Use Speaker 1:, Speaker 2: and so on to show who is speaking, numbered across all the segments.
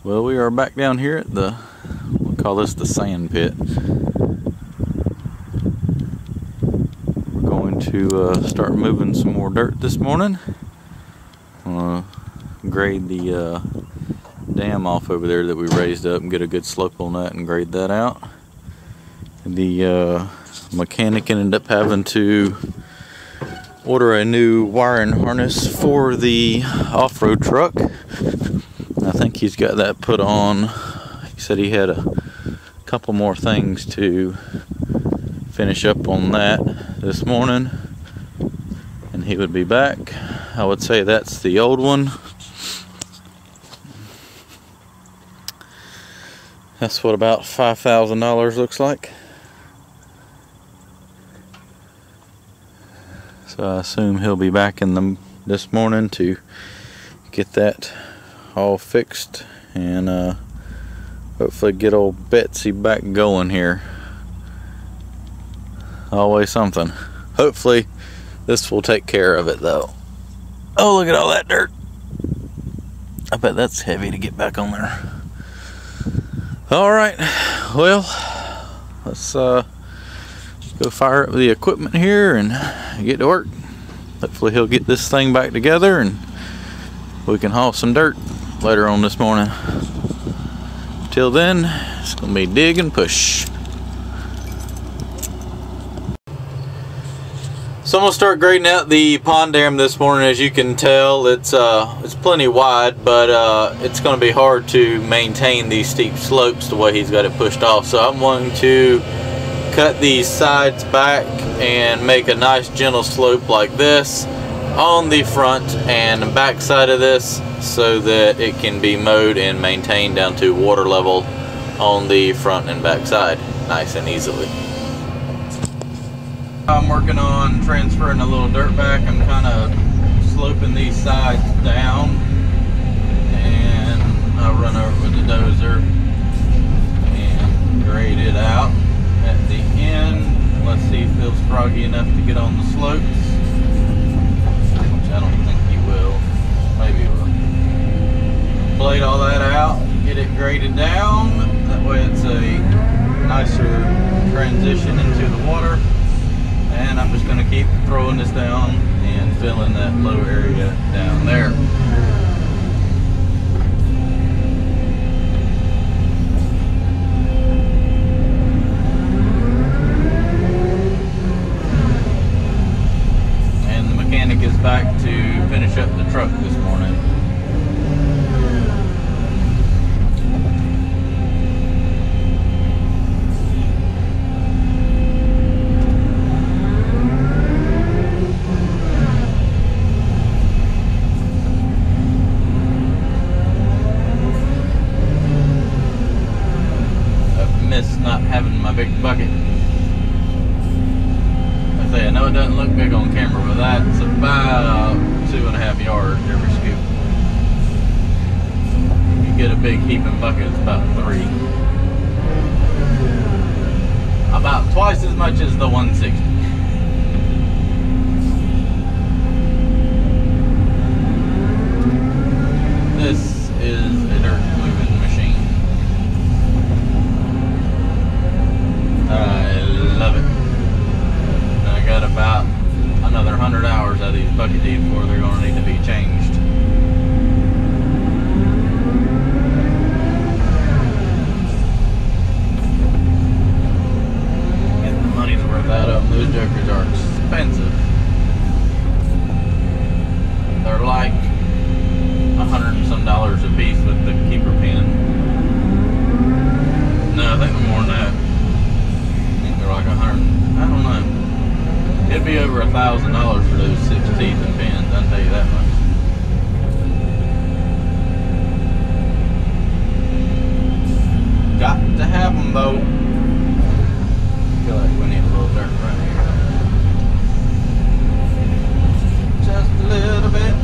Speaker 1: Well, we are back down here at the, we'll call this the sand pit. We're going to start moving some more dirt this morning. I'm going to grade the dam off over there that we raised up and get a good slope on that and grade that out. The mechanic ended up having to order a new wiring harness for the off-road truck. I think he's got that put on. He said he had a couple more things to finish up on that this morning, and he would be back. I would say that's the old one. That's what about $5,000 looks like. So I assume he'll be back in this morning to get that all fixed and hopefully get old Betsy back going here. Always something. Hopefully this will take care of it though. Oh, look at all that dirt. I bet that's heavy to get back on there. Alright, well, let's go fire up the equipment here and get to work. Hopefully he'll get this thing back together and we can haul some dirt later on this morning. Till then, it's gonna be dig and push. So I'm gonna start grading out the pond dam this morning. As you can tell, it's plenty wide, but it's gonna be hard to maintain these steep slopes the way he's got it pushed off. So I'm going to cut these sides back and make a nice gentle slope like this on the front and back side of this, so that it can be mowed and maintained down to water level on the front and back side nice and easily. I'm working on transferring a little dirt back. I'm kind of sloping these sides down, and I'll run over with the dozer and grade it out at the end. Let's see if it feels froggy enough to get on the slopes, which I don't think he will. Maybe he will. Blade all that out, get it graded down. That way it's a nicer transition into the water. And I'm just going to keep throwing this down and filling that low area down there. And the mechanic is back to finish up the truck this morning. Not having my big bucket. I know it doesn't look big on camera, but that's about 2.5 yards every scoop. If you get a big heaping bucket, it's about 3. About twice as much as the 160. This is a dirt moving machine. I love it. I got about another 100 hours out of these bucket deeds before they're going to need to be changed. Get the money's worth out of them. Those jokers are expensive. They're like $100 and some a piece with the keeper pin. No, I think they're more than that. They're like 100. I don't know. It'd be over $1,000 for those 6 teeth and pins. I'll tell you that much. Got to have them though. I feel like we need a little dirt right here. Just a little bit.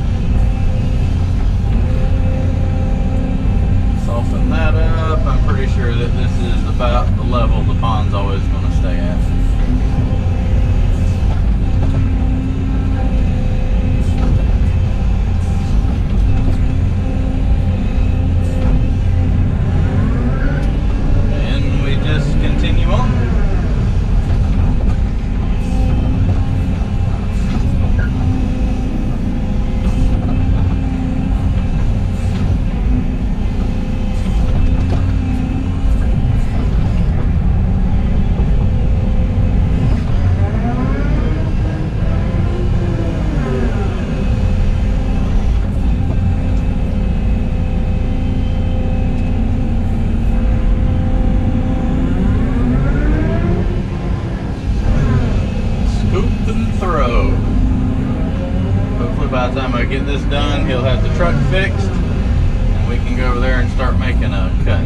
Speaker 1: Soften that up. I'm pretty sure that this is about the level the pond's always going to stay at. go over there and start making a cut.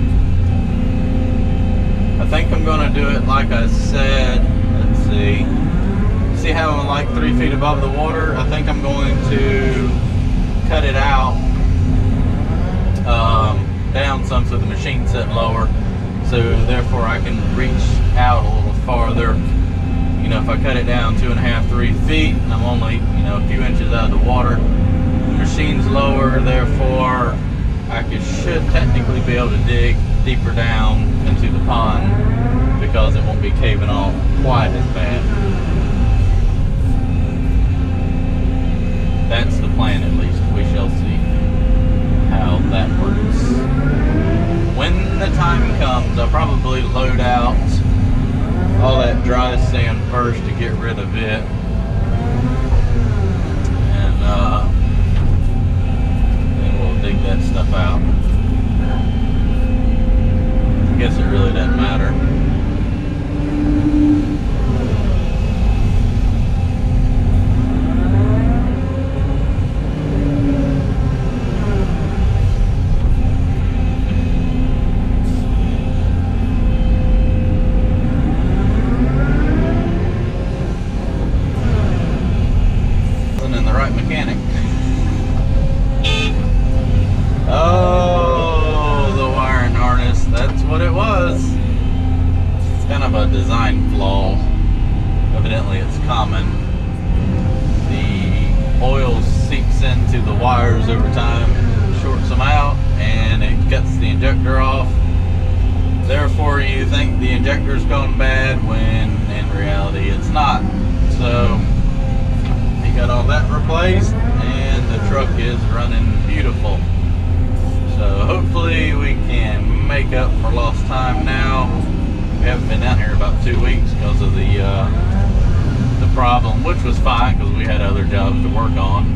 Speaker 1: I think I'm going to do it like I said. Let's see. See how I'm like 3 feet above the water? I think I'm going to cut it out down some so the machine's sitting lower. So therefore I can reach out a little farther. You know, if I cut it down 2.5, 3 feet, and I'm only, you know, a few inches out of the water, the machine's lower, therefore I should technically be able to dig deeper down into the pond because it won't be caving off quite as bad. That's the plan, at least. We shall see how that works. When the time comes, I'll probably load out all that dry sand first to get rid of it, and then we'll dig that stuff out. I guess it really doesn't matter. Mechanic. Oh, the wiring harness. That's what it was. It's kind of a design flaw. Evidently it's common. The oil seeps into the wires over time, shorts them out, and it cuts the injector off. Therefore you think the injector's gone bad when in reality it's not. So got all that replaced and the truck is running beautiful. So hopefully we can make up for lost time now. We haven't been down here about 2 weeks because of the problem, which was fine because we had other jobs to work on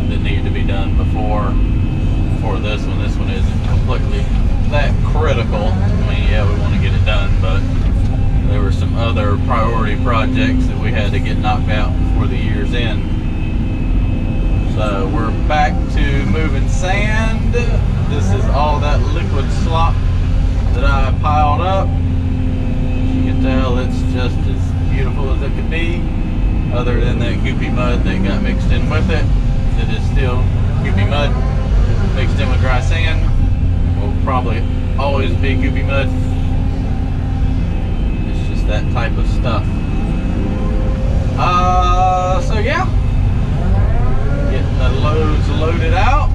Speaker 1: that needed to be done before this one. This one isn't completely that critical. I mean, yeah, we want to get it done, but there were some other priority projects that we had to get knocked out before the year's end. So we're back to moving sand. This is all that liquid slop that I piled up. You can tell it's just as beautiful as it could be, other than that goopy mud that got mixed in with it. It is still goopy mud mixed in with dry sand. Will probably always be goopy mud. That type of stuff. So yeah, getting the loads loaded out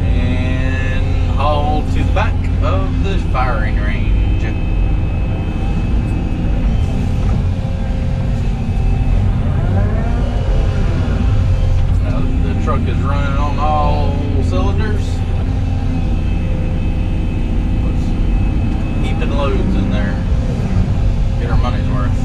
Speaker 1: and hauled to the back of the firing range. The truck is running on all cylinders. Keeping loads in there. Get our money's worth.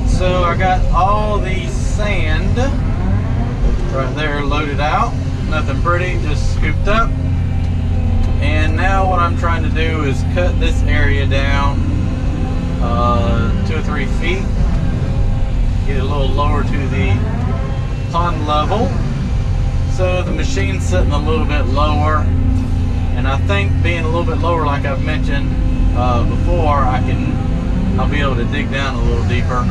Speaker 1: So I got all the sand right there loaded out. Nothing pretty, just scooped up. And now what I'm trying to do is cut this area down 2 or 3 feet. Get it a little lower to the pond level. So the machine's sitting a little bit lower. And I think being a little bit lower, like I've mentioned before, I'll be able to dig down a little deeper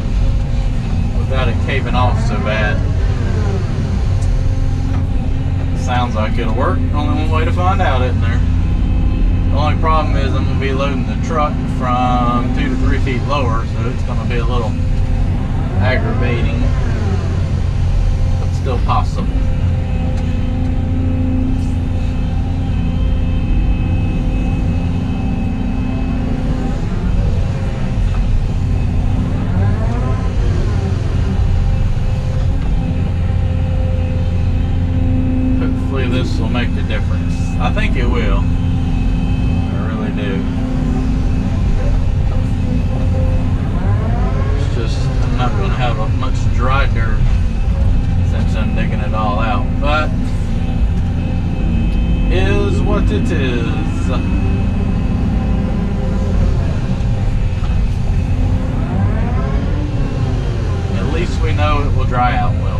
Speaker 1: without it caving off so bad. Sounds like it'll work. Only one way to find out, isn't there? The only problem is I'm going to be loading the truck from 2 to 3 feet lower, so it's going to be a little aggravating, but still possible. This will make the difference. I think it will. I really do. It's just I'm not going to have much dry dirt since I'm digging it all out. But is what it is. At least we know it will dry out well.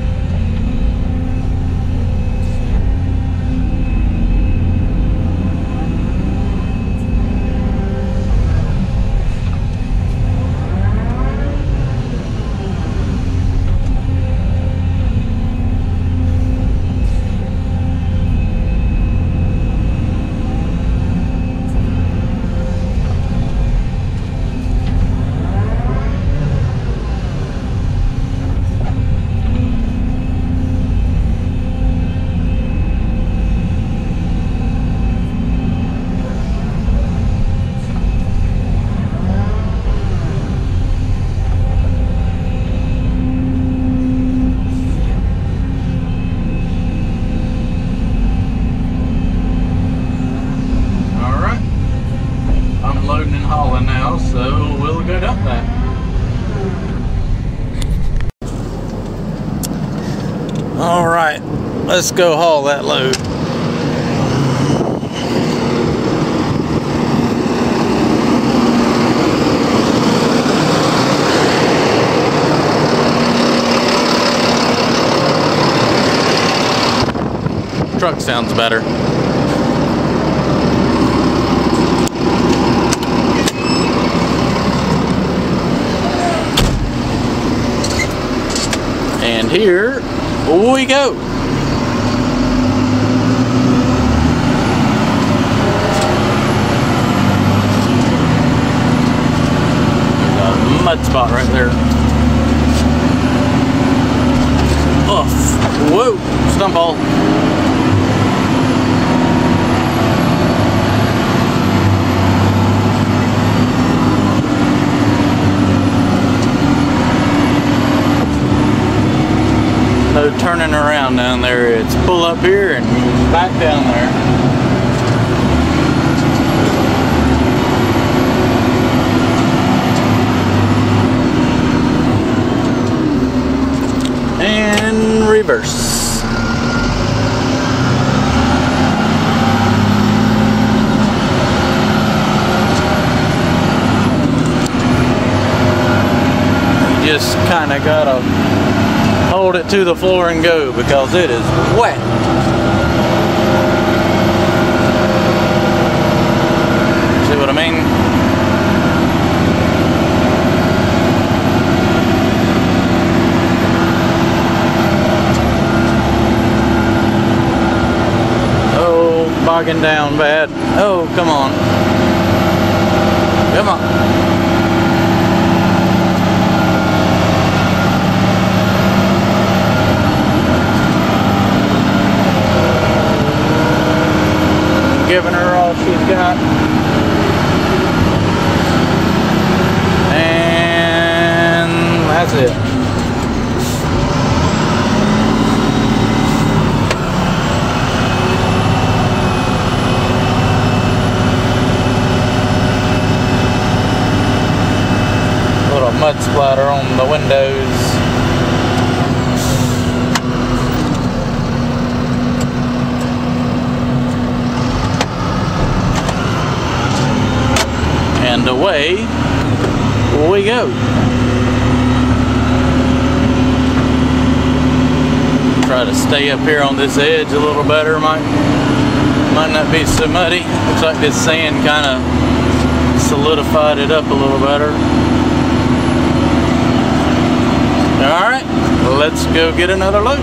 Speaker 1: All right, let's go haul that load. Truck sounds better. And here we go. There's a mud spot right there. Oof. Whoa, stump hole. No turning around down there. It's pull up here and back down there. And reverse. You just kind of gotta hold it to the floor and go because it is wet. See what I mean? bogging down bad. Oh, come on. Come on. Giving her all she's got. And that's it. Little mud splatter on the windows. And away we go. Try to stay up here on this edge a little better. Might not be so muddy. Looks like this sand kind of solidified it up a little better. Alright, let's go get another load.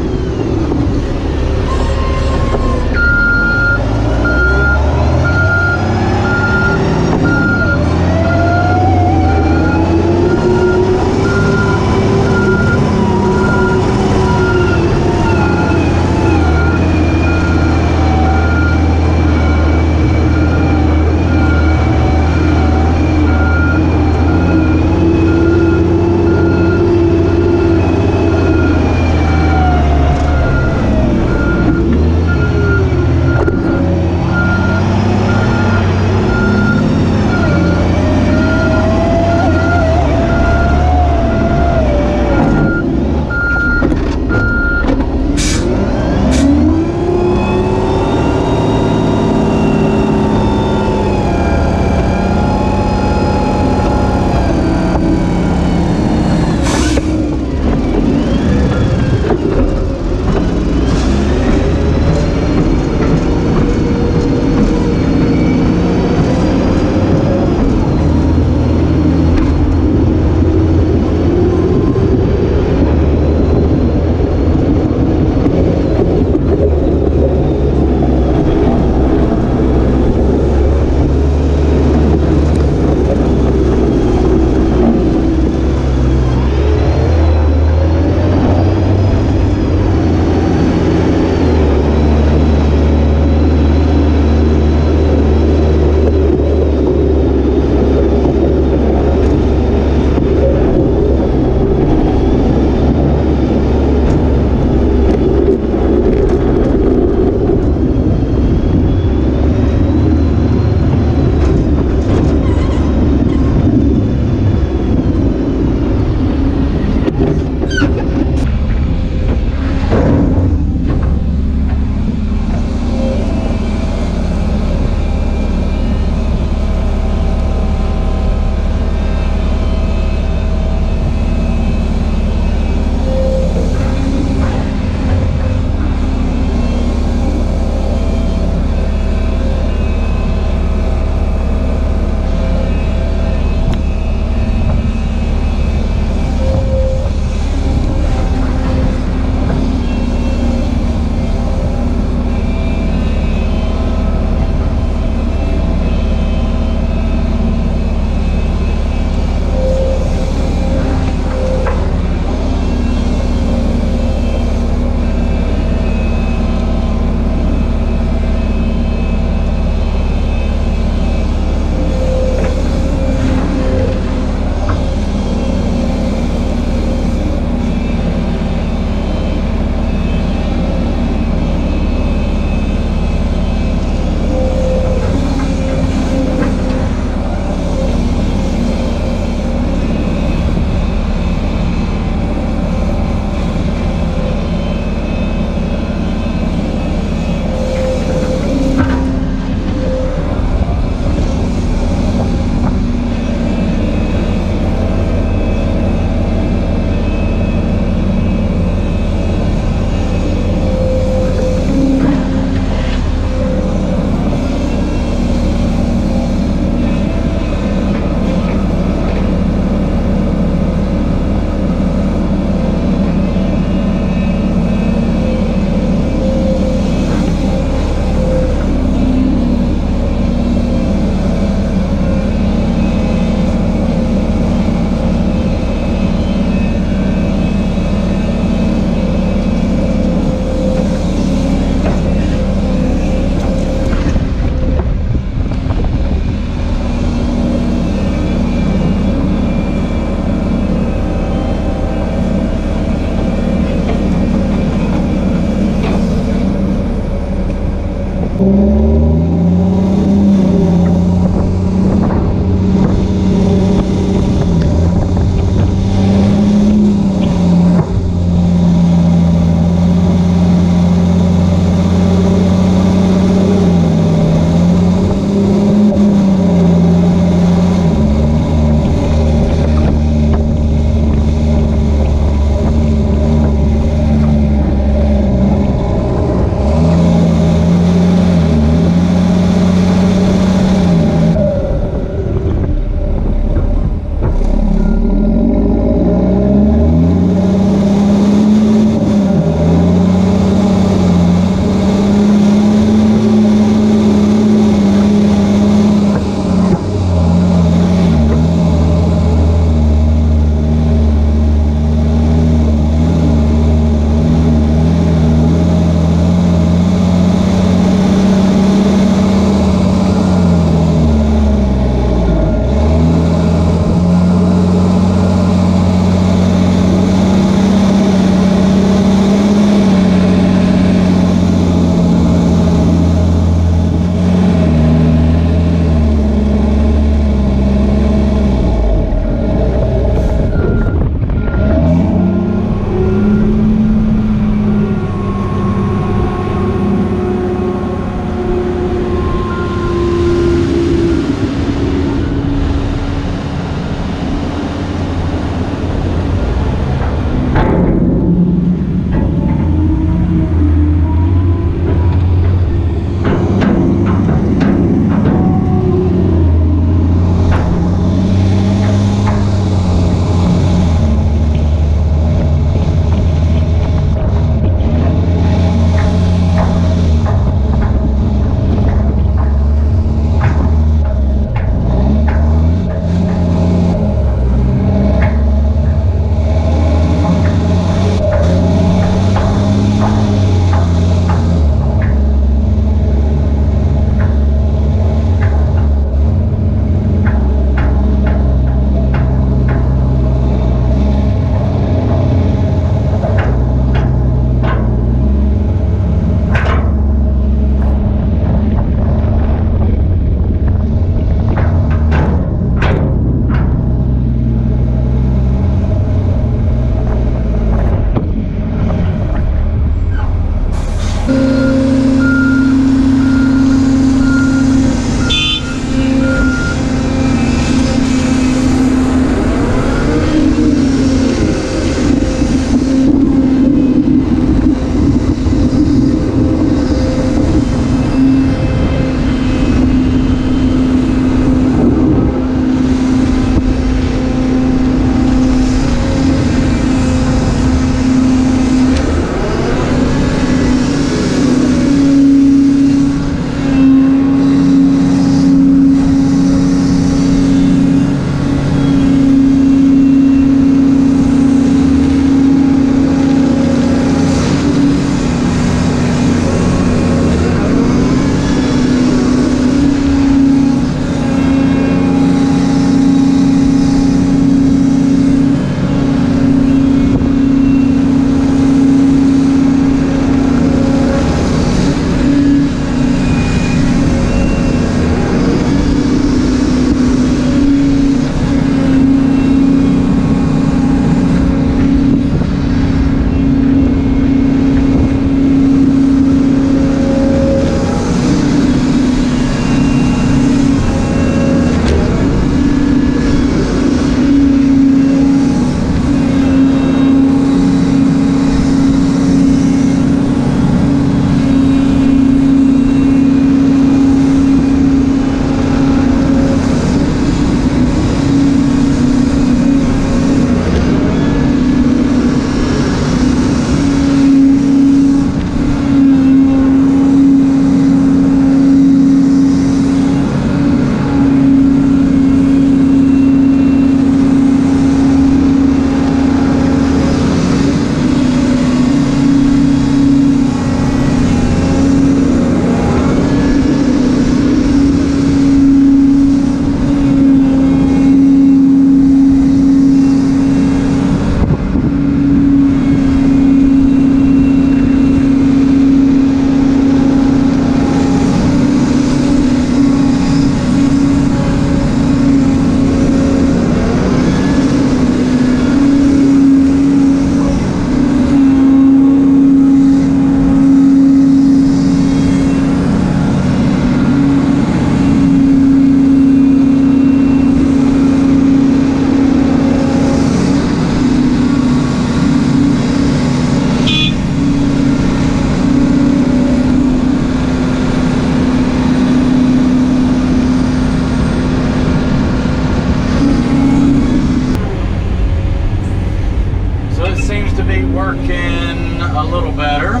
Speaker 1: working a little better.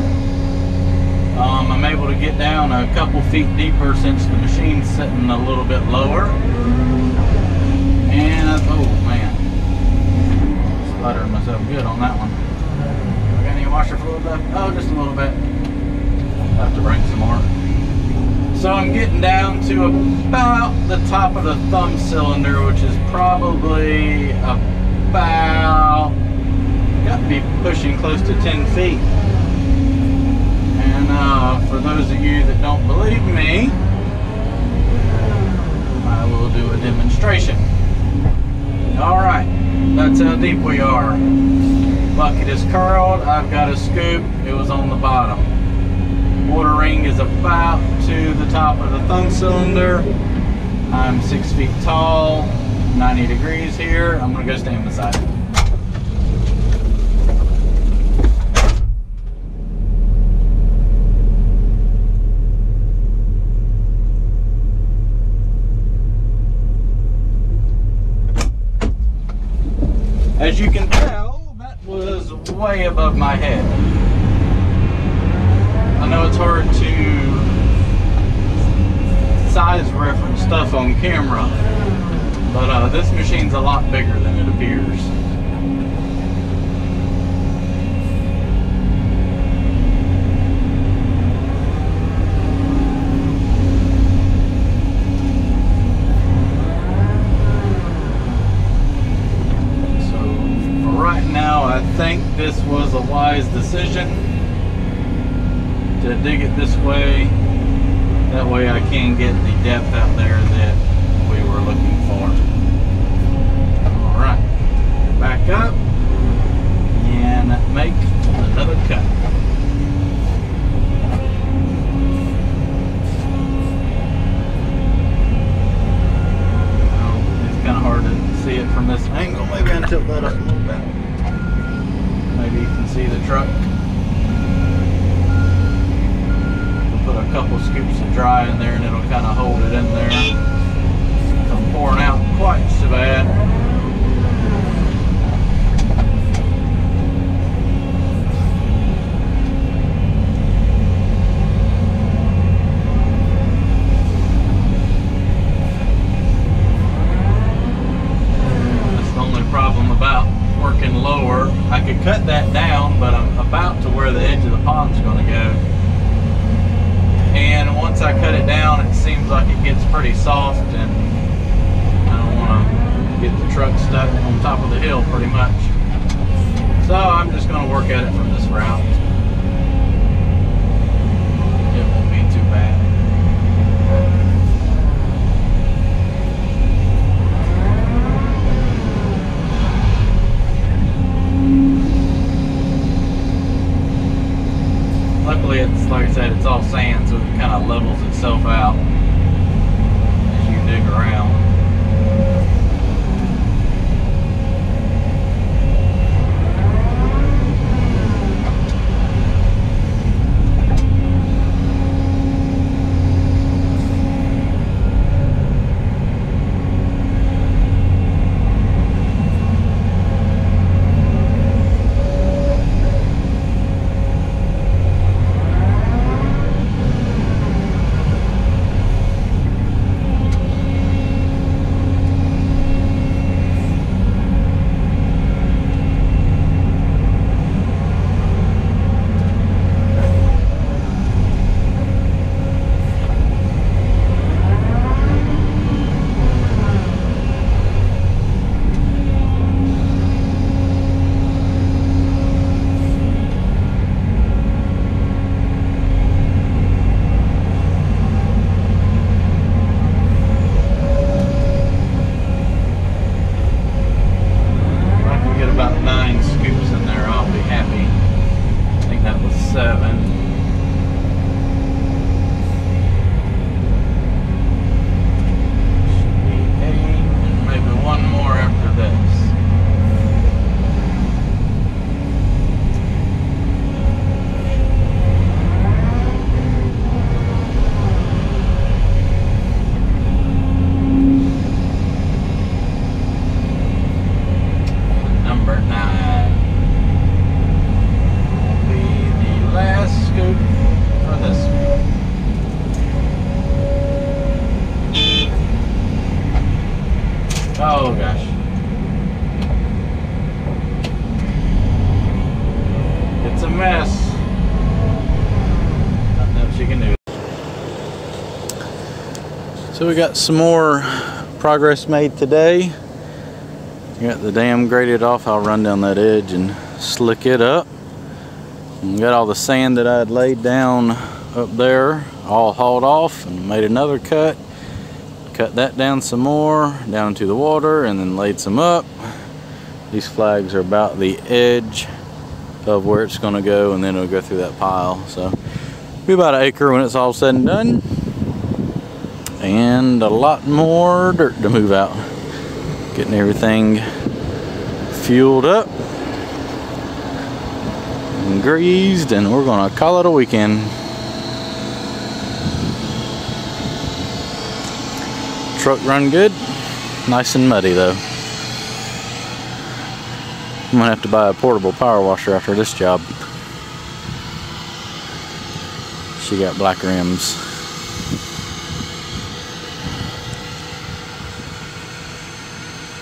Speaker 1: I'm able to get down a couple feet deeper since the machine's sitting a little bit lower. And, oh man, sputtering myself good on that one. I got any washer fluid left? Oh, just a little bit. I'll have to bring some more. So I'm getting down to about the top of the thumb cylinder, which is probably about, got to be pushing close to 10 feet. And for those of you that don't believe me, I will do a demonstration. Alright, that's how deep we are. Bucket is curled, I've got a scoop, it was on the bottom. Water ring is about to the top of the thumb cylinder. I'm 6 feet tall, 90 degrees here. I'm going to go stand beside it. As you can tell, that was way above my head. I know it's hard to size reference stuff on camera, but this machine's a lot bigger than it appears. So for right now, I think this was a wise decision to dig it this way. That way I can get the depth out there that we were looking for. Alright, back up and make another cut. Well, it's kind of hard to see it from this angle. Maybe I tilt that up a little bit. Maybe you can see the truck. Put a couple scoops of dry in there and it'll kind of hold it in there from pouring out quite so bad. That's the only problem about working lower. I could cut that down, but I'm about to where the edge of the pond's going to go. And once I cut it down, it seems like it gets pretty soft, and I don't want to get the truck stuck on top of the hill pretty much. So I'm just going to work at it from this route. It won't be too bad. Luckily, it's like I said, it's all sand, so it kind of levels itself out as you dig around. So we got some more progress made today. Got the dam graded off. I'll run down that edge and slick it up. And got all the sand that I had laid down up there all hauled off and made another cut. Cut that down some more, down to the water, and then laid some up. These flags are about the edge of where it's going to go, and then it'll go through that pile. So it'll be about an acre when it's all said and done. And a lot more dirt to move out. Getting everything fueled up and greased, and we're gonna call it a weekend. Truck run good, nice and muddy though. I'm gonna have to buy a portable power washer after this job. She got black rims.